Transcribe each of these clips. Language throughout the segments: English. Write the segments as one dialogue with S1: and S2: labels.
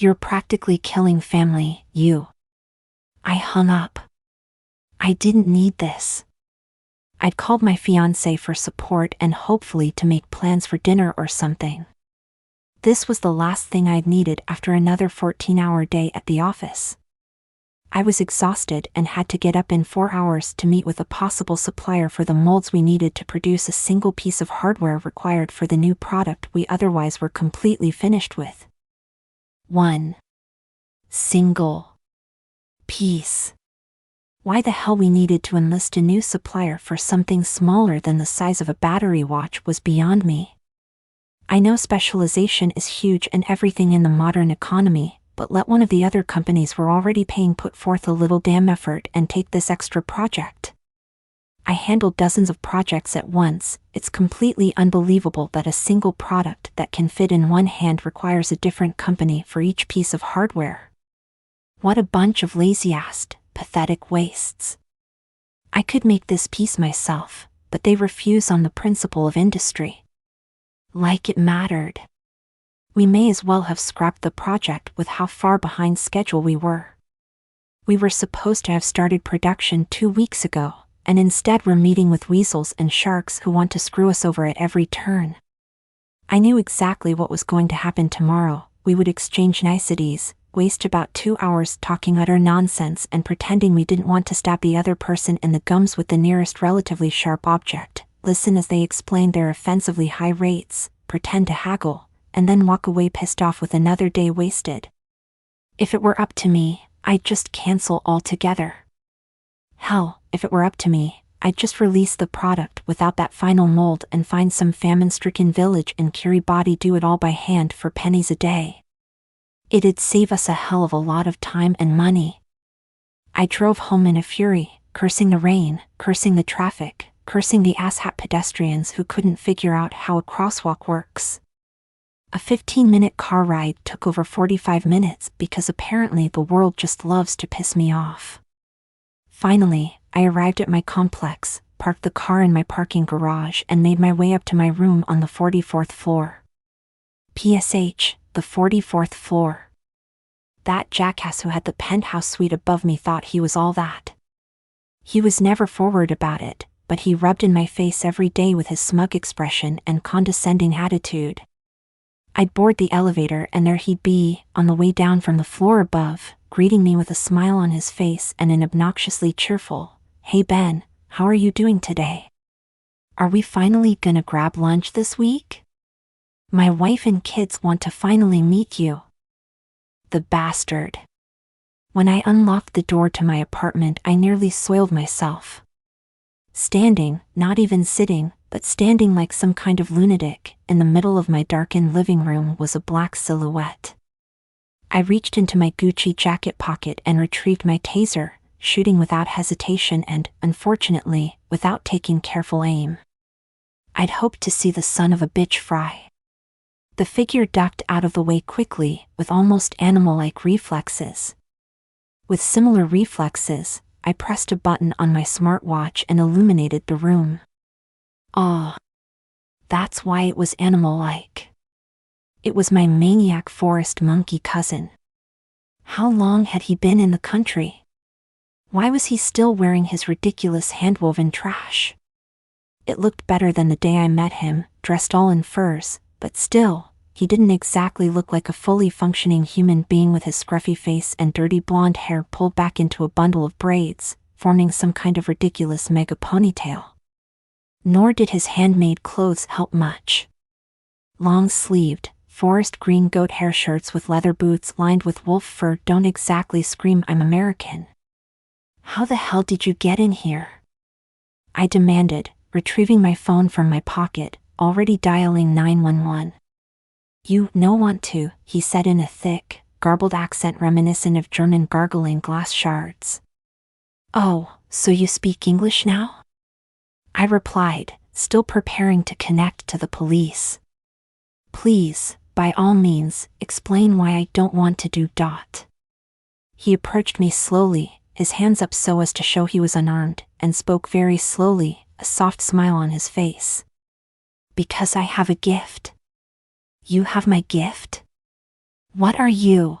S1: You're practically killing family, you. I hung up. I didn't need this. I'd called my fiancé for support and hopefully to make plans for dinner or something. This was the last thing I'd needed after another 14-hour day at the office. I was exhausted and had to get up in 4 hours to meet with a possible supplier for the molds we needed to produce a single piece of hardware required for the new product we otherwise were completely finished with. One single piece. Why the hell we needed to enlist a new supplier for something smaller than the size of a battery watch was beyond me. I know specialization is huge and everything in the modern economy, but let one of the other companies we're already paying put forth a little damn effort and take this extra project. I handle dozens of projects at once. It's completely unbelievable that a single product that can fit in one hand requires a different company for each piece of hardware. What a bunch of lazy-ass, pathetic wastes. I could make this piece myself, but they refuse on the principle of industry. Like it mattered. We may as well have scrapped the project with how far behind schedule we were. We were supposed to have started production 2 weeks ago, and instead we're meeting with weasels and sharks who want to screw us over at every turn. I knew exactly what was going to happen tomorrow. We would exchange niceties, waste about 2 hours talking utter nonsense and pretending we didn't want to stab the other person in the gums with the nearest relatively sharp object, listen as they explain their offensively high rates, pretend to haggle, and then walk away pissed off with another day wasted. If it were up to me, I'd just cancel altogether. Hell, if it were up to me, I'd just release the product without that final mold and find some famine-stricken village in Kiribati do it all by hand for pennies a day. It'd save us a hell of a lot of time and money. I drove home in a fury, cursing the rain, cursing the traffic, cursing the asshat pedestrians who couldn't figure out how a crosswalk works. A 15-minute car ride took over 45 minutes because apparently the world just loves to piss me off. Finally, I arrived at my complex, parked the car in my parking garage and made my way up to my room on the 44th floor. PSH, the 44th floor. That jackass who had the penthouse suite above me thought he was all that. He was never forward about it, but he rubbed in my face every day with his smug expression and condescending attitude. I'd board the elevator and there he'd be, on the way down from the floor above, greeting me with a smile on his face and an obnoxiously cheerful, "Hey Ben, how are you doing today? Are we finally gonna grab lunch this week? My wife and kids want to finally meet you." The bastard. When I unlocked the door to my apartment, I nearly soiled myself. Standing, not even sitting, but standing like some kind of lunatic, in the middle of my darkened living room was a black silhouette. I reached into my Gucci jacket pocket and retrieved my taser, shooting without hesitation and, unfortunately, without taking careful aim. I'd hoped to see the son of a bitch fry. The figure ducked out of the way quickly, with almost animal-like reflexes. With similar reflexes, I pressed a button on my smartwatch and illuminated the room. Ah, that's why it was animal-like. It was my maniac forest monkey cousin. How long had he been in the country? Why was he still wearing his ridiculous hand-woven trash? It looked better than the day I met him, dressed all in furs, but still, he didn't exactly look like a fully functioning human being with his scruffy face and dirty blonde hair pulled back into a bundle of braids, forming some kind of ridiculous mega ponytail. Nor did his handmade clothes help much. Long-sleeved, forest green goat hair shirts with leather boots lined with wolf fur don't exactly scream I'm American. How the hell did you get in here? I demanded, retrieving my phone from my pocket, already dialing 911. You no want to, he said in a thick, garbled accent reminiscent of German gargling glass shards. Oh, so you speak English now? I replied, still preparing to connect to the police. Please, by all means, explain why I don't want to do dot. He approached me slowly, his hands up so as to show he was unarmed, and spoke very slowly, a soft smile on his face. Because I have a gift. You have my gift? What are you?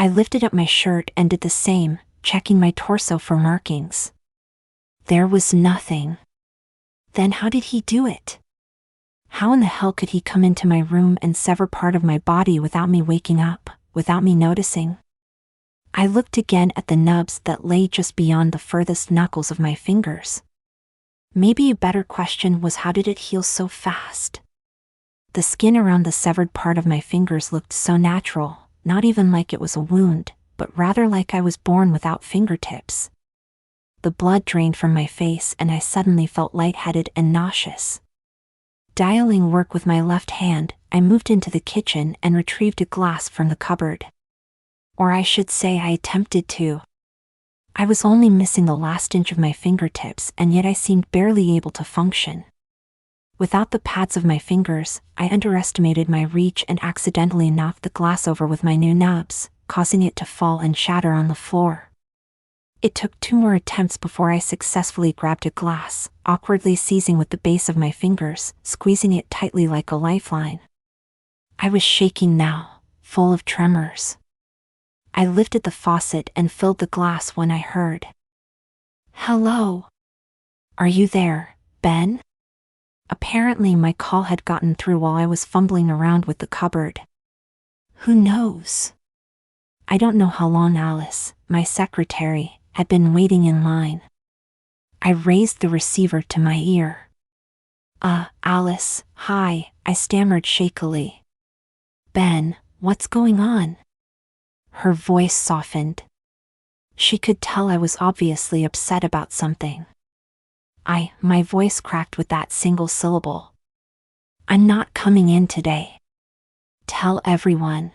S1: I lifted up my shirt and did the same, checking my torso for markings. There was nothing. Then how did he do it? How in the hell could he come into my room and sever part of my body without me waking up, without me noticing? I looked again at the nubs that lay just beyond the furthest knuckles of my fingers. Maybe a better question was, how did it heal so fast? The skin around the severed part of my fingers looked so natural, not even like it was a wound, but rather like I was born without fingertips. The blood drained from my face and I suddenly felt lightheaded and nauseous. Dialing work with my left hand, I moved into the kitchen and retrieved a glass from the cupboard. Or I should say I attempted to. I was only missing the last inch of my fingertips, and yet I seemed barely able to function. Without the pads of my fingers, I underestimated my reach and accidentally knocked the glass over with my new nubs, causing it to fall and shatter on the floor. It took 2 more attempts before I successfully grabbed a glass, awkwardly seizing with the base of my fingers, squeezing it tightly like a lifeline. I was shaking now, full of tremors. I lifted the faucet and filled the glass when I heard, "Hello? Are you there, Ben?" Apparently my call had gotten through while I was fumbling around with the cupboard. Who knows? I don't know how long Alice, my secretary, had been waiting in line. I raised the receiver to my ear. Alice, hi," I stammered shakily. "Ben, what's going on?" Her voice softened. She could tell I was obviously upset about something. My voice cracked with that single syllable. "I'm not coming in today. Tell everyone."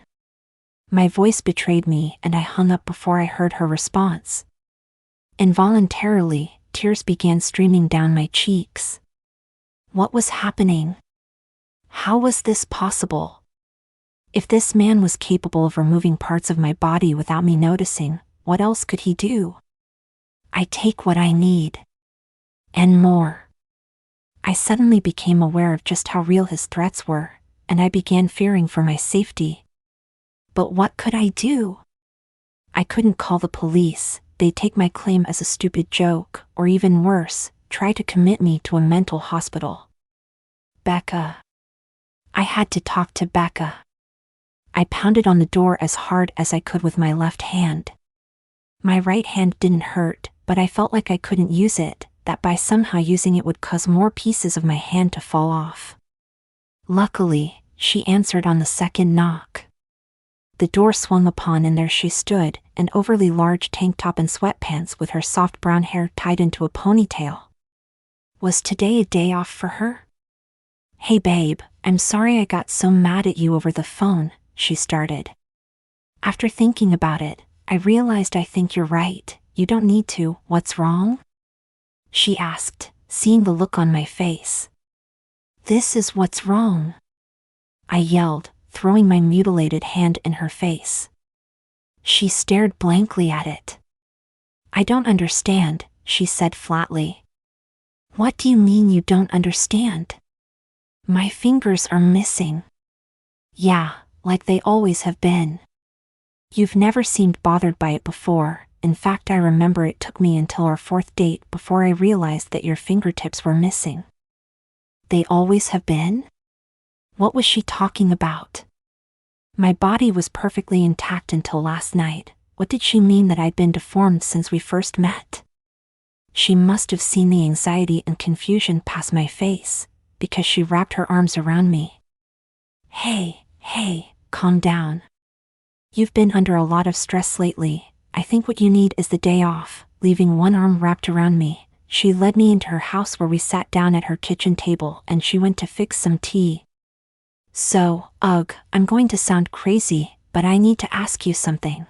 S1: My voice betrayed me and I hung up before I heard her response. Involuntarily, tears began streaming down my cheeks. What was happening? How was this possible? If this man was capable of removing parts of my body without me noticing, what else could he do? I take what I need. And more. I suddenly became aware of just how real his threats were, and I began fearing for my safety. But what could I do? I couldn't call the police. They'd take my claim as a stupid joke, or even worse, try to commit me to a mental hospital. Becca. I had to talk to Becca. I pounded on the door as hard as I could with my left hand. My right hand didn't hurt, but I felt like I couldn't use it, that by somehow using it would cause more pieces of my hand to fall off. Luckily, she answered on the second knock. The door swung open and there she stood, an overly large tank top and sweatpants with her soft brown hair tied into a ponytail. Was today a day off for her? "Hey babe, I'm sorry I got so mad at you over the phone," she started. "After thinking about it, I realized I think you're right. You don't need to. What's wrong?" she asked, seeing the look on my face. "This is what's wrong," I yelled, throwing my mutilated hand in her face. She stared blankly at it. "I don't understand," she said flatly. "What do you mean you don't understand?" "My fingers are missing." "Yeah, like they always have been. You've never seemed bothered by it before. In fact, I remember it took me until our 4th date before I realized that your fingertips were missing." "They always have been?" What was she talking about? My body was perfectly intact until last night. What did she mean that I'd been deformed since we first met? She must have seen the anxiety and confusion pass my face, because she wrapped her arms around me. Hey, calm down. You've been under a lot of stress lately. I think what you need is the day off." Leaving one arm wrapped around me, she led me into her house where we sat down at her kitchen table and she went to fix some tea. "So, I'm going to sound crazy, but I need to ask you something."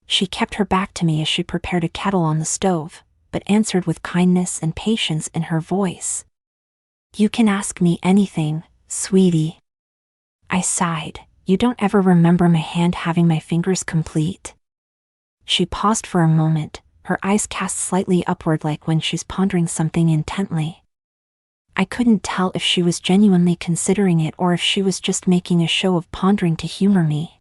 S1: She kept her back to me as she prepared a kettle on the stove, but answered with kindness and patience in her voice. "You can ask me anything, sweetie." I sighed. "You don't ever remember my hand having my fingers complete?" She paused for a moment, her eyes cast slightly upward like when she's pondering something intently. I couldn't tell if she was genuinely considering it or if she was just making a show of pondering to humor me.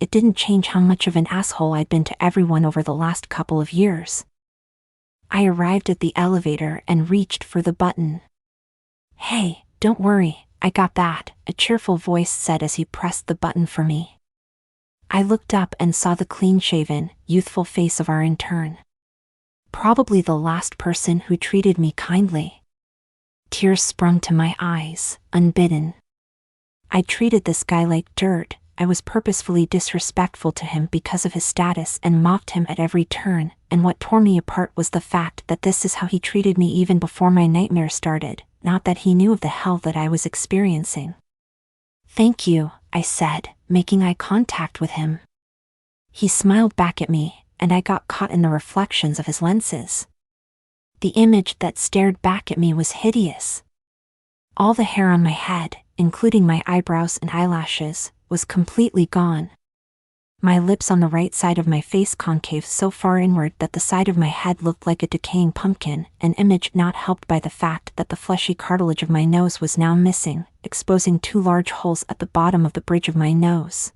S1: it didn't change how much of an asshole I'd been to everyone over the last couple of years. I arrived at the elevator and reached for the button. "Hey, don't worry, I got that," a cheerful voice said as he pressed the button for me. I looked up and saw the clean-shaven, youthful face of our intern. Probably the last person who treated me kindly. Tears sprung to my eyes, unbidden. I treated this guy like dirt. I was purposefully disrespectful to him because of his status and mocked him at every turn, and what tore me apart was the fact that this is how he treated me even before my nightmare started, not that he knew of the hell that I was experiencing. "Thank you," I said, making eye contact with him. He smiled back at me, and I got caught in the reflections of his lenses. The image that stared back at me was hideous. All the hair on my head, including my eyebrows and eyelashes, was completely gone. My lips on the right side of my face concave so far inward that the side of my head looked like a decaying pumpkin, an image not helped by the fact that the fleshy cartilage of my nose was now missing, exposing 2 large holes at the bottom of the bridge of my nose.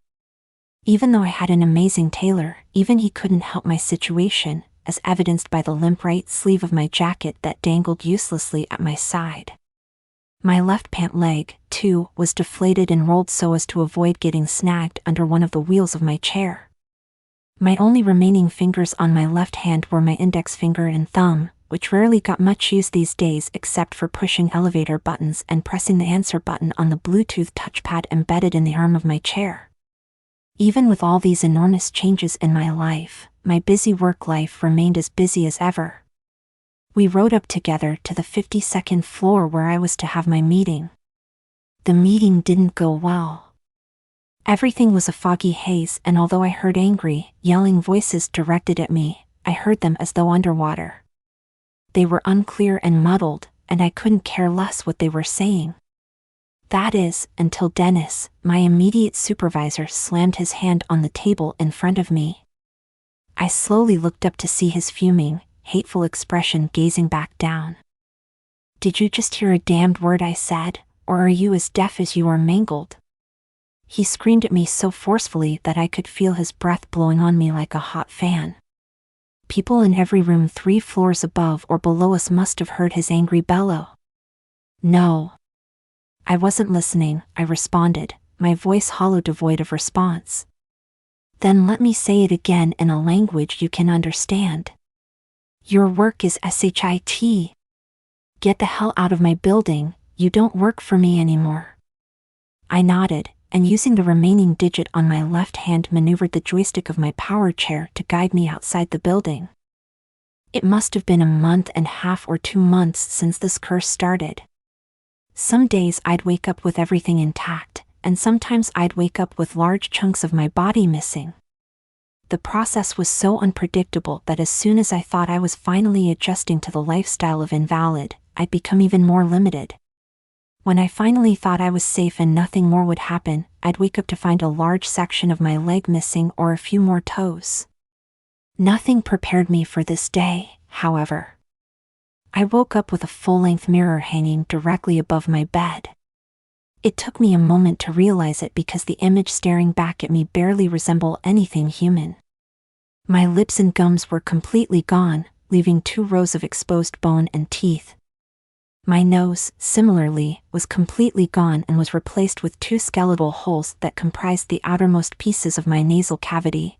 S1: Even though I had an amazing tailor, even he couldn't help my situation, as evidenced by the limp right sleeve of my jacket that dangled uselessly at my side. My left pant leg, too, was deflated and rolled so as to avoid getting snagged under one of the wheels of my chair. My only remaining fingers on my left hand were my index finger and thumb, which rarely got much use these days except for pushing elevator buttons and pressing the answer button on the Bluetooth touchpad embedded in the arm of my chair. Even with all these enormous changes in my life, my busy work life remained as busy as ever. We rode up together to the 52nd floor where I was to have my meeting. The meeting didn't go well. Everything was a foggy haze, and although I heard angry, yelling voices directed at me, I heard them as though underwater. They were unclear and muddled, and I couldn't care less what they were saying. That is, until Dennis, my immediate supervisor, slammed his hand on the table in front of me. I slowly looked up to see his fuming, hateful expression gazing back down. "Did you just hear a damned word I said, or are you as deaf as you are mangled?" He screamed at me so forcefully that I could feel his breath blowing on me like a hot fan. People in every room 3 floors above or below us must have heard his angry bellow. "No." I wasn't listening, I responded, my voice hollow, devoid of response. "Then let me say it again in a language you can understand. Your work is shit. Get the hell out of my building, you don't work for me anymore." I nodded, and using the remaining digit on my left hand maneuvered the joystick of my power chair to guide me outside the building. It must have been a month and a half or 2 months since this curse started. Some days I'd wake up with everything intact, and sometimes I'd wake up with large chunks of my body missing. The process was so unpredictable that as soon as I thought I was finally adjusting to the lifestyle of invalid, I'd become even more limited. When I finally thought I was safe and nothing more would happen, I'd wake up to find a large section of my leg missing or a few more toes. Nothing prepared me for this day, however. I woke up with a full-length mirror hanging directly above my bed. It took me a moment to realize it because the image staring back at me barely resembled anything human. My lips and gums were completely gone, leaving 2 rows of exposed bone and teeth. My nose, similarly, was completely gone and was replaced with 2 skeletal holes that comprised the outermost pieces of my nasal cavity.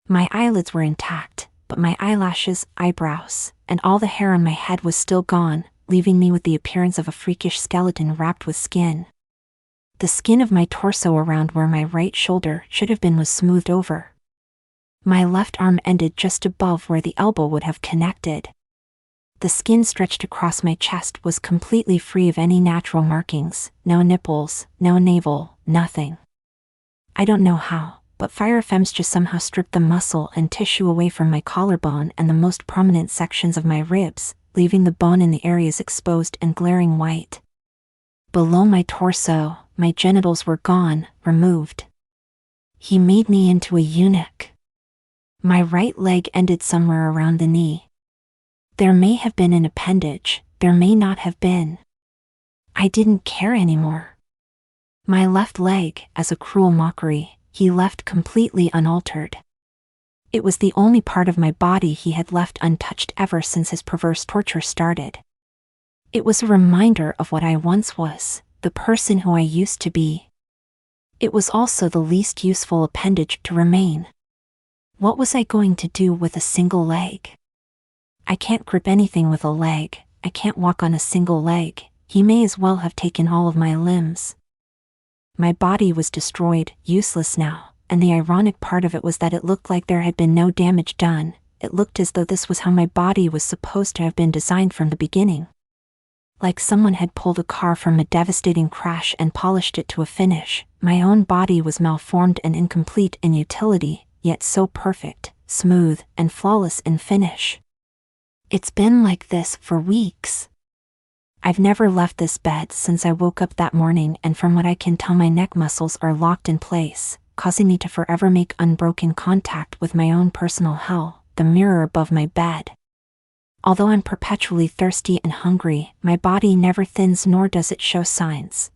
S1: My eyelids were intact, but my eyelashes, eyebrows, and all the hair on my head was still gone, leaving me with the appearance of a freakish skeleton wrapped with skin. The skin of my torso around where my right shoulder should have been was smoothed over. My left arm ended just above where the elbow would have connected. The skin stretched across my chest was completely free of any natural markings, no nipples, no navel, nothing. I don't know how, but Fire Femmes just somehow stripped the muscle and tissue away from my collarbone and the most prominent sections of my ribs, leaving the bone in the areas exposed and glaring white. Below my torso, my genitals were gone, removed. He made me into a eunuch. My right leg ended somewhere around the knee. There may have been an appendage, there may not have been. I didn't care anymore. My left leg, as a cruel mockery, he left completely unaltered. It was the only part of my body he had left untouched ever since his perverse torture started. It was a reminder of what I once was, the person who I used to be. It was also the least useful appendage to remain. What was I going to do with a single leg? I can't grip anything with a leg, I can't walk on a single leg, he may as well have taken all of my limbs. My body was destroyed, useless now, and the ironic part of it was that it looked like there had been no damage done. It looked as though this was how my body was supposed to have been designed from the beginning. Like someone had pulled a car from a devastating crash and polished it to a finish. My own body was malformed and incomplete in utility, yet so perfect, smooth, and flawless in finish. It's been like this for weeks. I've never left this bed since I woke up that morning, and from what I can tell, my neck muscles are locked in place, causing me to forever make unbroken contact with my own personal hell, the mirror above my bed. Although I'm perpetually thirsty and hungry, my body never thins nor does it show signs.